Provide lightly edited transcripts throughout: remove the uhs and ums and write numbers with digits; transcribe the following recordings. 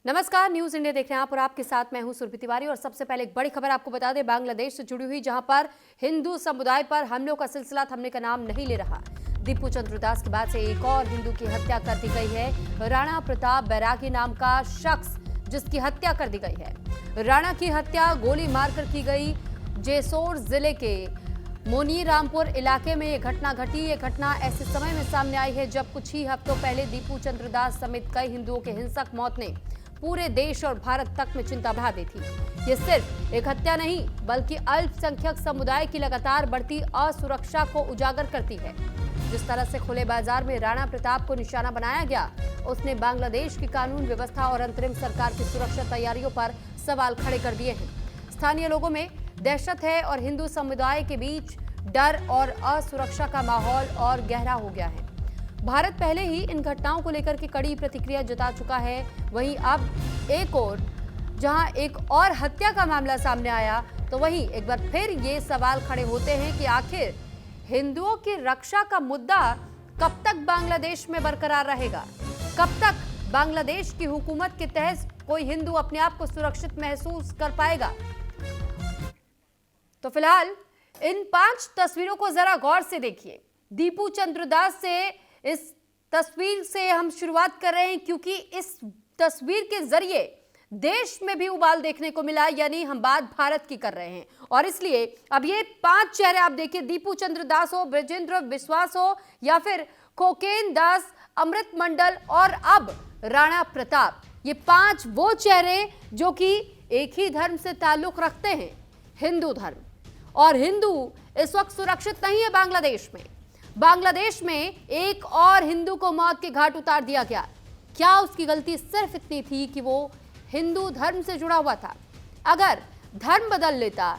नमस्कार, news India देख रहे हैं आप और आपके साथ मैं हूं सुरभि तिवारी। और सबसे पहले एक बड़ी खबर आपको बता दें, बांग्लादेश से जुड़ी हुई, जहां पर हिंदू समुदाय पर हमलों का सिलसिला थमने का नाम नहीं ले रहा। दीपू चंद्र दास के बाद से एक और हिंदू की हत्या कर दी गई है। राणा प्रताप बैरागी नाम का शख्स जिसकी हत्या कर दी गई है। राणा की हत्या गोली मारकर की गई। जेसोर जिले के मोनीरामपुर इलाके में ये घटना घटी। ये घटना ऐसे समय में सामने आई है जब कुछ ही हफ्तों पहले दीपू चंद्र दास समेत कई हिंदुओं के हिंसक मौत ने पूरे देश और भारत तक में चिंता बढ़ा दी थी। ये सिर्फ एक हत्या नहीं बल्कि अल्पसंख्यक समुदाय की लगातार बढ़ती असुरक्षा को उजागर करती है। जिस तरह से खुले बाजार में राणा प्रताप को निशाना बनाया गया, उसने बांग्लादेश की कानून व्यवस्था और अंतरिम सरकार की सुरक्षा तैयारियों पर सवाल खड़े कर दिए हैं। स्थानीय लोगों में दहशत है और हिंदू समुदाय के बीच डर और असुरक्षा का माहौल और गहरा हो गया है। भारत पहले ही इन घटनाओं को लेकर के कड़ी प्रतिक्रिया जता चुका है। वहीं अब एक और जहां एक और हत्या का मामला सामने आया, तो वहीं एक बार फिर ये सवाल खड़े होते हैं कि आखिर हिंदुओं की रक्षा का मुद्दा कब तक बांग्लादेश में बरकरार रहेगा? कब तक बांग्लादेश की हुकूमत के तहत कोई हिंदू अपने आप को सुरक्षित महसूस कर पाएगा? तो फिलहाल इन 5 तस्वीरों को जरा गौर से देखिए। दीपू चंद्र दास से इस तस्वीर से हम शुरुआत कर रहे हैं क्योंकि इस तस्वीर के जरिए देश में भी उबाल देखने को मिला, यानी हम बात भारत की कर रहे हैं। और इसलिए अब ये 5 चेहरे आप देखिए, दीपू चंद्र दास हो, ब्रजेंद्र विश्वास हो, या फिर खोकेन दास, अमृत मंडल और अब राणा प्रताप, ये 5 वो चेहरे जो कि एक ही धर्म से ताल्लुक रखते हैं, हिंदू धर्म। और हिंदू इस वक्त सुरक्षित नहीं है बांग्लादेश में। बांग्लादेश में एक और हिंदू को मौत के घाट उतार दिया गया। क्या उसकी गलती सिर्फ इतनी थी कि वो हिंदू धर्म से जुड़ा हुआ था? अगर धर्म बदल लेता,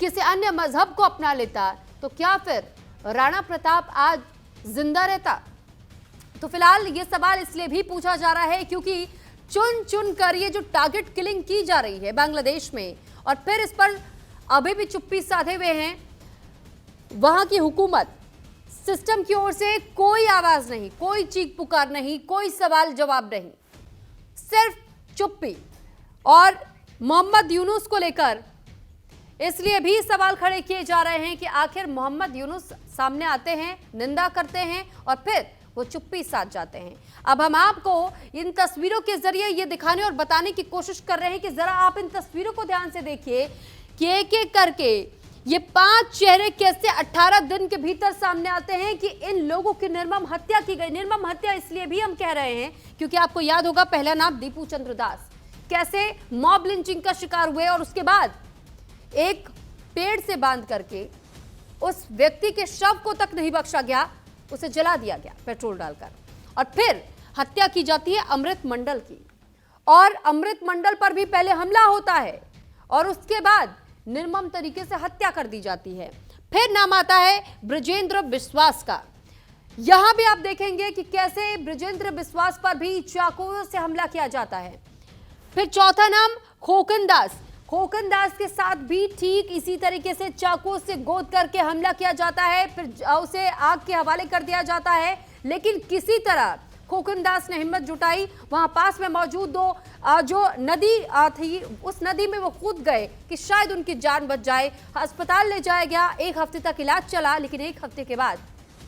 किसी अन्य मजहब को अपना लेता, तो क्या फिर राणा प्रताप आज जिंदा रहता? तो फिलहाल ये सवाल इसलिए भी पूछा जा रहा है क्योंकि चुन चुन कर ये जो टारगेट किलिंग की जा रही है बांग्लादेश में, और फिर इस पर अभी भी चुप्पी साधे हुए हैं वहां की हुकूमत। सिस्टम की ओर से कोई आवाज नहीं, कोई चीख पुकार नहीं, कोई सवाल जवाब नहीं, सिर्फ चुप्पी। और मोहम्मद यूनुस को लेकर इसलिए भी सवाल खड़े किए जा रहे हैं कि आखिर मोहम्मद यूनुस सामने आते हैं, निंदा करते हैं और फिर वो चुप्पी साध जाते हैं। अब हम आपको इन तस्वीरों के जरिए ये दिखाने और बताने की कोशिश कर रहे हैं कि जरा आप इन तस्वीरों को ध्यान से देखिए कि एक एक करके ये 5 चेहरे कैसे 18 दिन के भीतर सामने आते हैं कि इन लोगों की निर्मम हत्या की गई। निर्मम हत्या इसलिए भी हम कह रहे हैं क्योंकि आपको याद होगा पहला नाम दीपू चंद्र दास कैसे मॉब लिंचिंग का शिकार हुए और उसके बाद एक पेड़ से बांध करके उस व्यक्ति के शव को तक नहीं बख्शा गया, उसे जला दिया गया पेट्रोल डालकर। और फिर हत्या की जाती है अमृत मंडल की, और अमृत मंडल पर भी पहले हमला होता है और उसके बाद निर्मम तरीके से हत्या कर दी जाती है। फिर नाम आता है ब्रजेंद्र विश्वास का। यहां भी आप देखेंगे कि कैसे ब्रजेंद्र विश्वास पर भी चाकुओं से हमला किया जाता है। फिर चौथा नाम खोकन दास। खोकन दास के साथ भी ठीक इसी तरीके से चाकुओं से गोद करके हमला किया जाता है, फिर उसे आग के हवाले कर दिया जाता है। लेकिन किसी तरह खोकन दास ने हिम्मत जुटाई, वहां पास में मौजूद 2 जो नदी थी, उस नदी में वो कूद गए कि शायद उनकी जान बच जाए। अस्पताल ले जाया गया, 1 हफ्ते तक इलाज चला, लेकिन 1 हफ्ते के बाद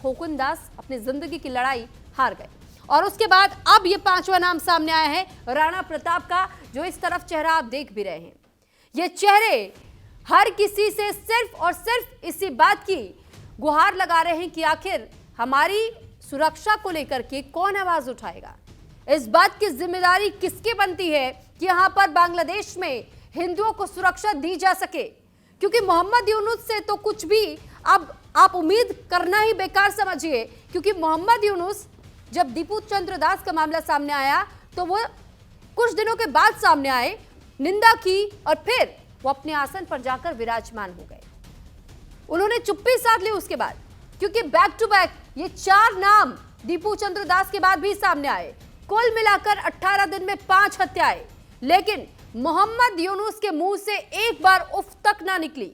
खोकन दास अपनी जिंदगी की लड़ाई हार गए। और उसके बाद अब ये 5वां नाम सामने आया है राणा प्रताप का, जो इस तरफ चेहरा आप देख भी रहे हैं। ये चेहरे हर किसी से सिर्फ और सिर्फ इसी बात की गुहार लगा रहे हैं कि आखिर हमारी सुरक्षा को लेकर के कौन आवाज उठाएगा। इस बात की जिम्मेदारी किसकी बनती है कि यहां पर बांग्लादेश में हिंदुओं को सुरक्षा दी जा सके, क्योंकि मोहम्मद यूनुस से तो कुछ भी अब आप उम्मीद करना ही बेकार समझिए। क्योंकि मोहम्मद यूनुस जब दीपू चंद्र दास का मामला सामने आया तो वो कुछ दिनों के बाद सामने आए, निंदा की और फिर वो अपने आसन पर जाकर विराजमान हो गए। उन्होंने चुप्पी साध ली उसके बाद, क्योंकि बैक टू बैक ये 4 नाम दीपू चंद्र दास के बाद भी सामने आए। कुल मिलाकर 18 दिन में 5 हत्याएं, लेकिन मोहम्मद यूनुस के मुंह से एक बार उफ तक ना निकली।